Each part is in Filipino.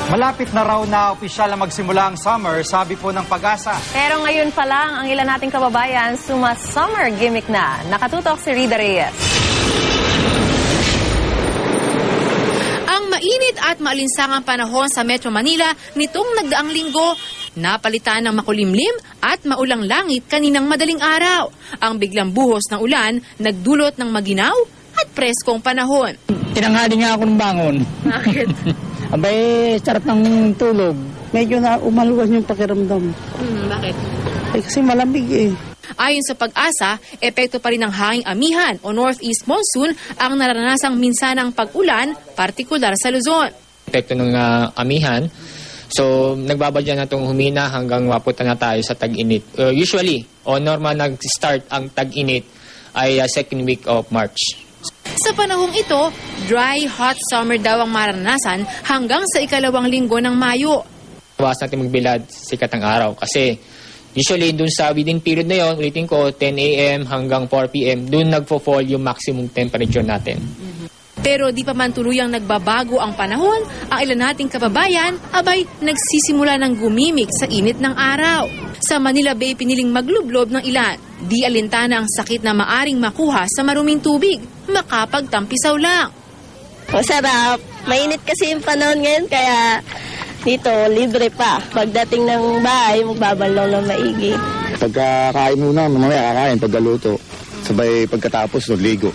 Malapit na raw na opisyal na magsimula ang summer, sabi po ng Pag-asa. Pero ngayon pa lang, ang ilan nating kababayan summer gimmick na. Nakatutok si Rida Reyes. Ang mainit at maalinsangang panahon sa Metro Manila nitong nagdaang linggo, napalitan ng makulimlim at maulang langit kaninang madaling araw. Ang biglang buhos ng ulan nagdulot ng maginaw at preskong panahon. Tinanghali nga ako ng bangon. Bakit? Abay, sarap ng tulog. Medyo na umaluwas yung pakiramdam. Bakit? Kasi malamig eh. Ayon sa Pag-asa, epekto pa rin ng hanging amihan o northeast monsoon ang naranasang minsanang pag-ulan, partikular sa Luzon. Epekto ng amihan. So, nagbabadya na itong humina hanggang mapunta na tayo sa tag-init. Usually, o normal nag-start ang tag-init ay second week of March. Sa panahong ito, dry, hot summer daw ang maranasan hanggang sa ikalawang linggo ng Mayo. Iwas natin magbilad sikat ng araw kasi usually dun sa within period na yon, ulitin ko, 10 a.m. hanggang 4 p.m., dun nagfo-fall yung maximum temperature natin. Pero di pa man tuluyang nagbabago ang panahon, ang ilan nating kababayan, abay, nagsisimula ng gumimik sa init ng araw. Sa Manila Bay, piniling maglublob ng ilan. Di alintana ang sakit na maaring makuha sa maruming tubig, makapagtampisaw lang. Masarap. Mainit kasi yung panahon ngayon, kaya dito, libre pa. Pagdating ng bahay, magbabanlaw ng maigi. Pagkakain muna, mamaya kakain, pagkaluto. Sabay pagkatapos, ligo.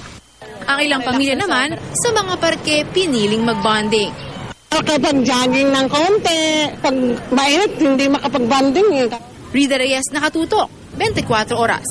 Ang ilang pamilya naman, sa mga parke, piniling magbonding. Makapag-jogging ng konti. Pag mainit, hindi makapag-bonding eh. Rida Reyes, Nakatutok, 24 Oras.